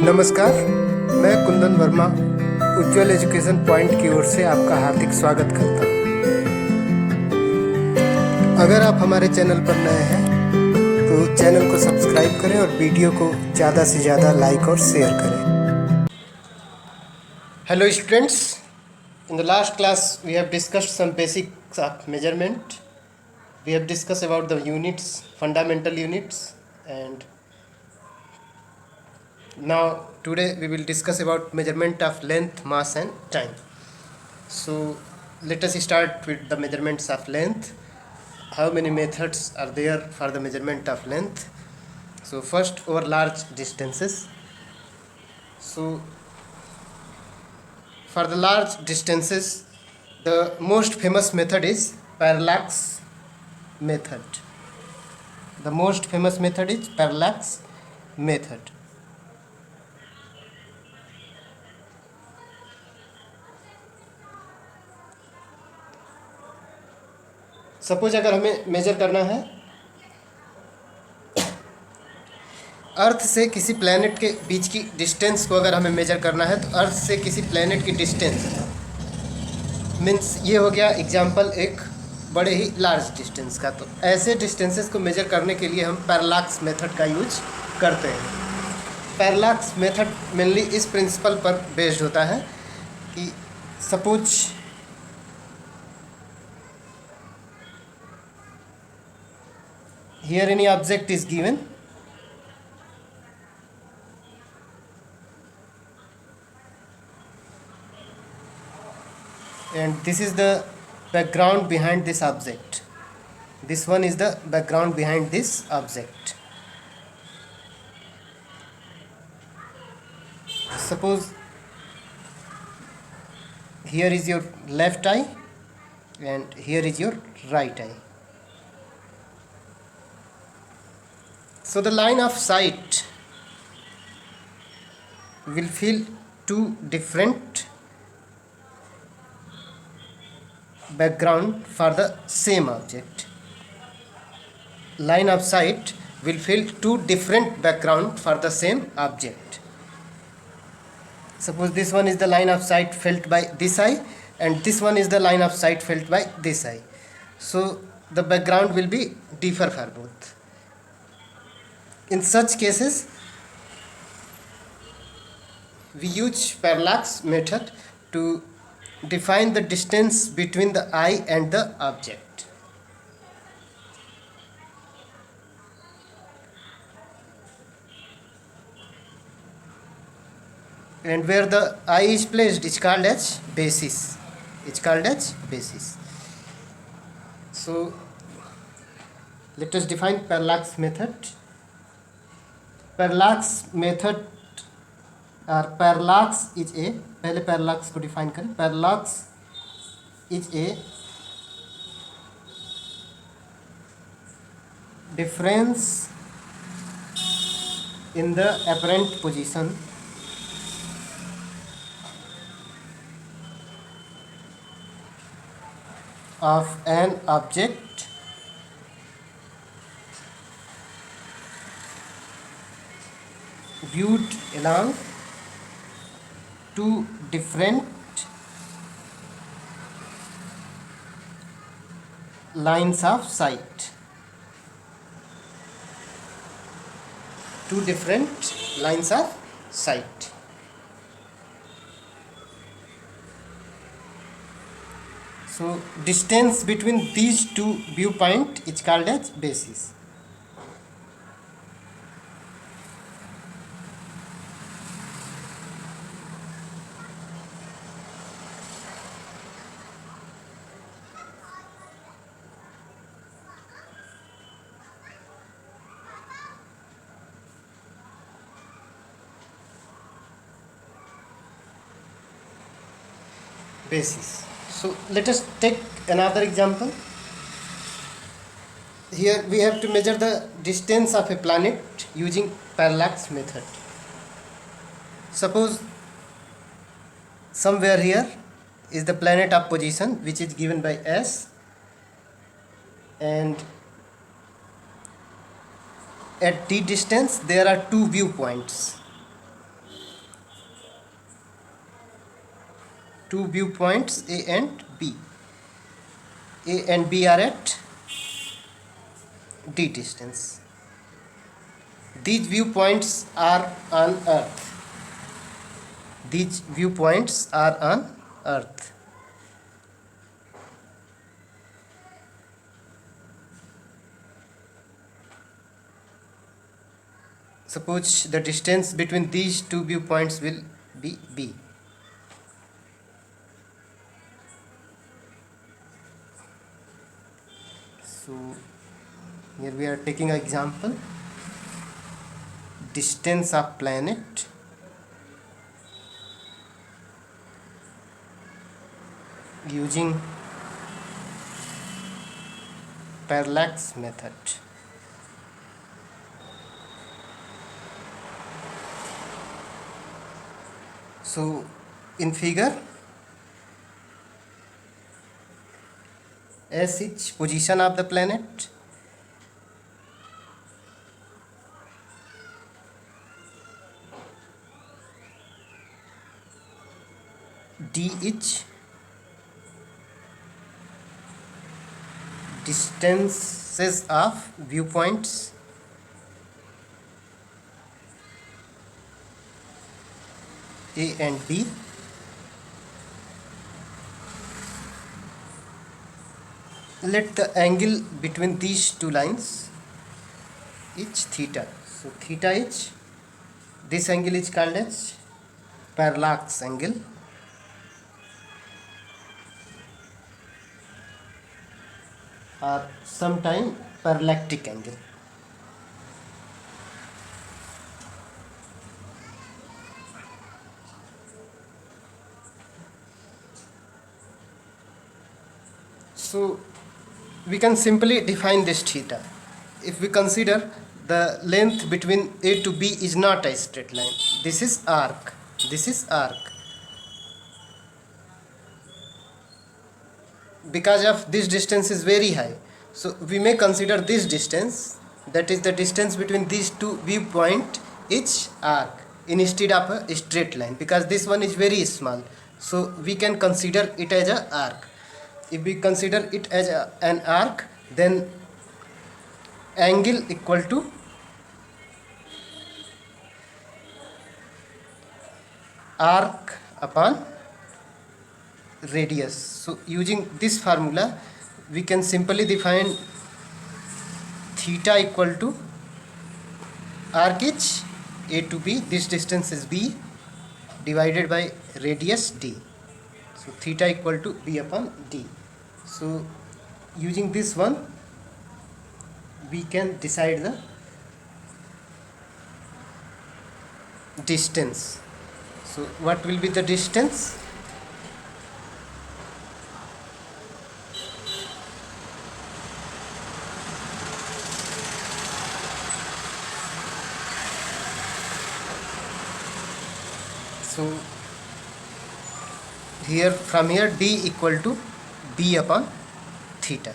नमस्कार, मैं कुंदन वर्मा उज्ज्वल education point की ओर से आपका हार्दिक स्वागत करता हूँ। अगर आप हमारे चैनल पर नए हैं तो चैनल को सब्सक्राइब करें और वीडियो को ज़्यादा से ज़्यादा लाइक और शेयर करें। Hello students, in the last class we have discussed some basics of measurement. We have discussed about the units, fundamental units, and now today we will discuss about measurement of length, mass and time. So let us start with the measurements of length. How many methods are there for the measurement of length? So first, over large distances. So for the large distances, the most famous method is parallax method. The most famous method is parallax method. Suppose अगर हमें major करना है अर्थ से किसी planet के बीच की distance को, अगर हमें मेजर करना है तो अर्थ से किसी प्लैनेट की डिस्टेंस मीन्स ये हो गया एग्जांपल एक बड़े ही लार्ज डिस्टेंस का। तो ऐसे डिस्टेंसेस को मेजर करने के लिए हम पैरालैक्स मेथड का यूज करते हैं। पैरालैक्स मेथड मेनली इस प्रिंसिपल पर बेस्ड होता है कि suppose here any object is given and this is the background behind this object. This one is the background behind this object. Suppose here is your left eye and here is your right eye. So the line of sight will fill two different background for the same object. Line of sight will fill two different background for the same object. Suppose this one is the line of sight felt by this eye and this one is the line of sight felt by this eye. So the background will be differ for both. In such cases, we use parallax method to define the distance between the eye and the object. And where the eye is placed is called as basis. It's called as basis. So let us define parallax method. Parallax method और parallax is a, पहले parallax को define करें। Parallax is a difference in the apparent position of an object viewed along two different lines of sight. Two different lines of sight. So distance between these two viewpoint is called as basis. Basis. So let us take another example. Here we have to measure the distance of a planet using parallax method. Suppose somewhere here is the planet of position which is given by S, and at t distance there are two viewpoints. two viewpoints A and B. A and B are at d distance. These viewpoints are on Earth. These viewpoints are on Earth. Suppose the distance between these two viewpoints will be B. So here we are taking an example. Distance of planet using parallax method. So in figure, S is position of the planet, D is distances of viewpoints, A and B, let the angle between these two lines is theta. So theta is, this angle is called as parallax angle, or sometime parallactic angle. So we can simply define this theta. If we consider the length between A to B is not a straight line, this is arc, this is arc. Because of this distance is very high, so we may consider this distance, that is the distance between these two viewpoint, is arc instead of a straight line, because this one is very small, so we can consider it as a arc. If we consider it as an arc, then angle equal to arc upon radius. So using this formula, we can simply define theta equal to arc is A to B, this distance is B, divided by radius D. So theta equal to B upon D. So using this one, we can decide the distance. So what will be the distance? So here, from here, d equal to b upon theta.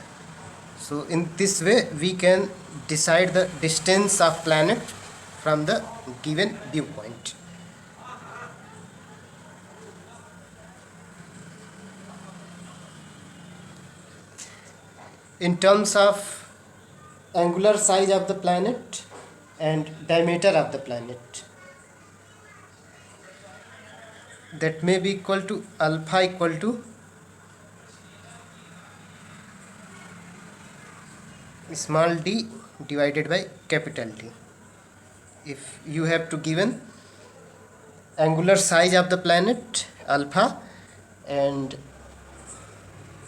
So in this way we can decide the distance of planet from the given viewpoint. In terms of angular size of the planet and diameter of the planet, that may be equal to alpha equal to small d divided by capital D. If you have to given angular size of the planet alpha and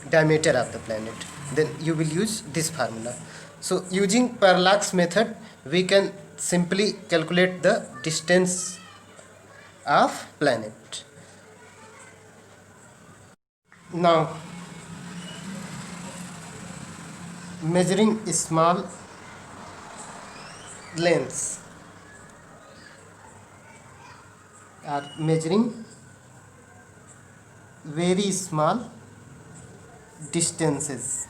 diameter of the planet, then you will use this formula. So using parallax method, we can simply calculate the distance of planet. Now measuring small lengths or measuring very small distances.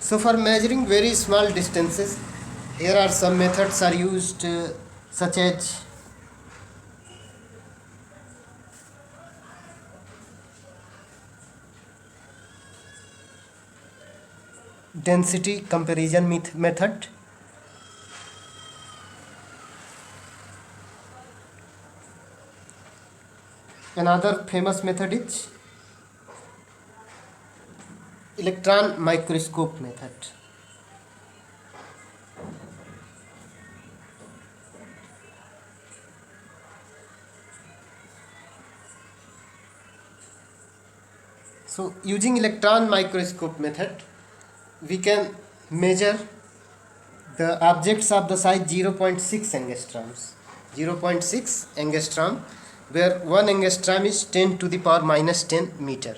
So for measuring very small distances, here are some methods are used, such as density comparison method. Another famous method is electron microscope method. So using electron microscope method, we can measure the objects of the size 0.6 angstroms. 0.6 angstrom, where 1 angstrom is 10 to the power minus 10 meter.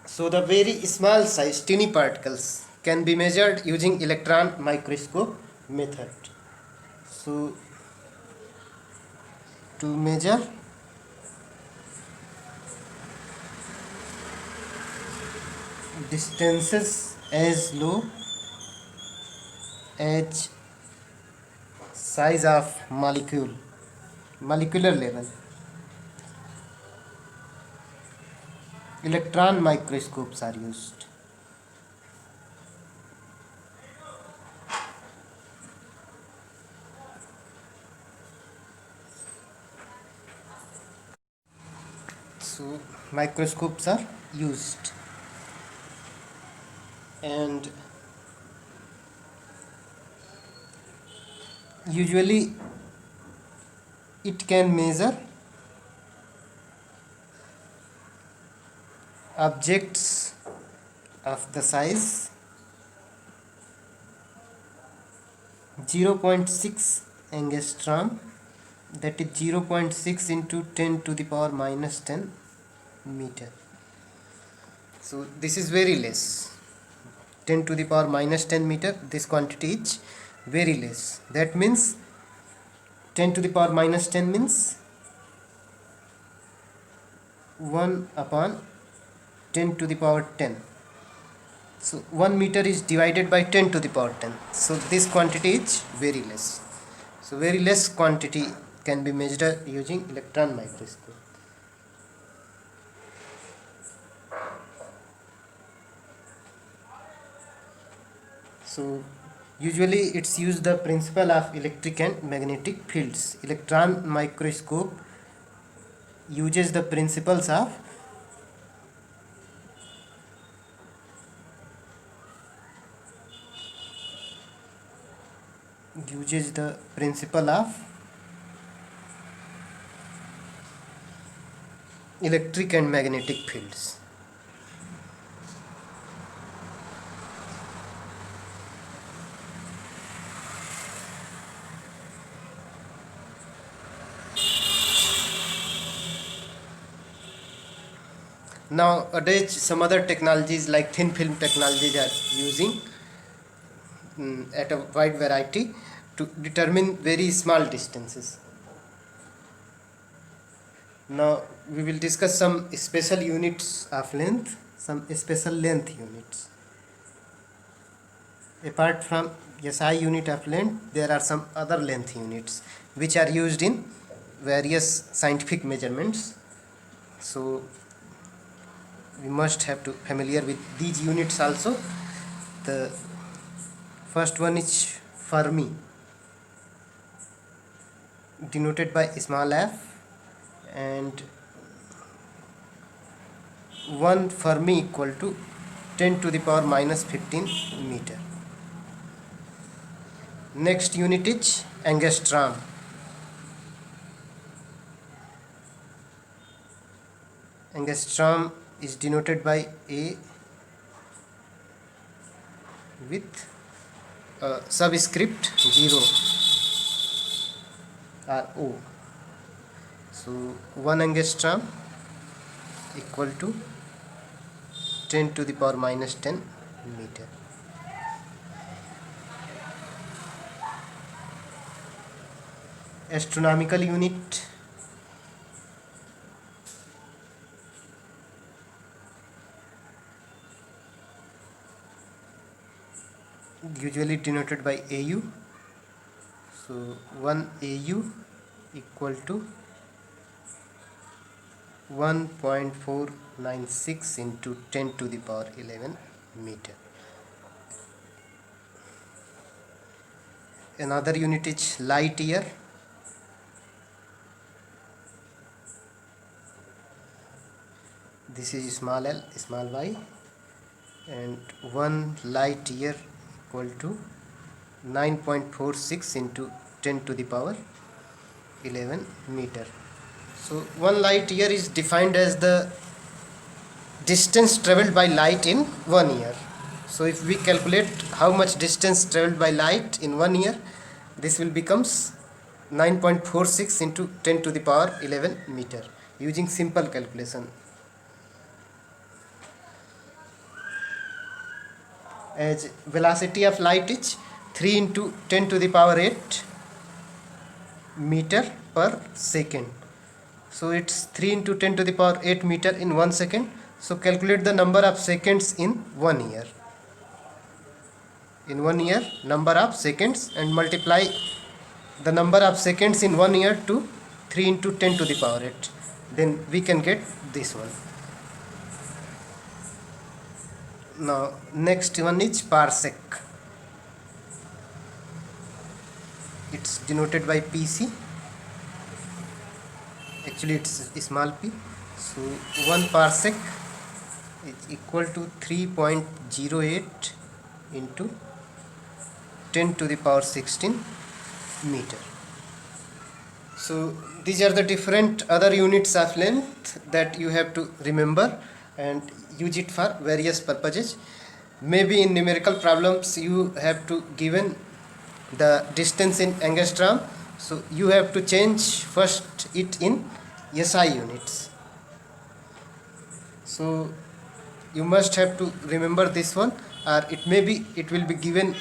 So the very small size tiny particles can be measured using electron microscope method. So to measure distances as low as size of molecular level, electron microscopes are used. So microscopes are used, and usually it can measure objects of the size 0.6 angstrom, that is 0.6 into 10 to the power minus 10 meter. So this is very less, 10 to the power minus 10 meter. This quantity is very less. That means 10 to the power minus 10 means 1 upon 10 to the power 10. So 1 meter is divided by 10 to the power 10. So this quantity is very less. So very less quantity can be measured using electron microscope. So usually it's used the principle of electric and magnetic fields. Electron microscope uses the principles of electric and magnetic fields. Nowadays some other technologies like thin film technologies are using at a wide variety to determine very small distances. Now we will discuss some special units of length, some special length units. Apart from SI unit of length, there are some other length units which are used in various scientific measurements. So we must have to familiar with these units also. The first one is Fermi, denoted by small f, and 1 Fermi equal to 10 to the power minus 15 meter. Next unit is angstrom. Angstrom is denoted by A with subscript 0 or O. So 1 angstrom equal to 10 to the power minus 10 meter. Astronomical unit usually denoted by AU. So 1 AU equal to 1.496 into 10 to the power 11 meter. another unit is light year. This is small l, small y, and 1 light year equal to 9.46 into 10 to the power 11 meter. So 1 light year is defined as the distance traveled by light in 1 year. So if we calculate how much distance traveled by light in 1 year, this will becomes 9.46 into 10 to the power 11 meter using simple calculation. As velocity of light is 3 into 10 to the power 8 meter per second. So it's 3 into 10 to the power 8 meter in 1 second. So calculate the number of seconds in 1 year. In 1 year, number of seconds, and multiply the number of seconds in 1 year to 3 into 10 to the power 8. Then we can get this one. Now next one is parsec. It's denoted by PC. Actually it's small p. So 1 parsec is equal to 3.08 into 10 to the power 16 meter. So these are the different other units of length that you have to remember and use it for various purposes. Maybe in numerical problems you have to given the distance in angstrom, so you have to change first it in SI units. So you must have to remember this one, or it will be given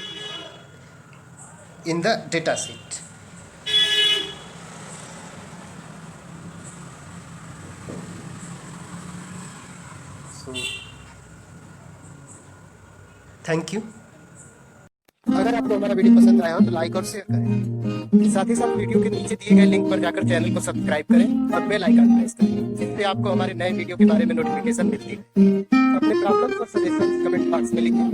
in the data sheet. So thank you. अगर आपको हमारा video पसंद आया हो तो like और share करें। साथ ही साथ वीडियो के नीचे दिए गए लिंक पर जाकर चैनल को सब्सक्राइब करें और बेल आइकन प्रेस करें, जिससे आपको हमारे नए वीडियो के बारे में नोटिफिकेशन मिलती है। अपने प्रॉब्लम्स और सजेशंस कमेंट बॉक्स में लिखें।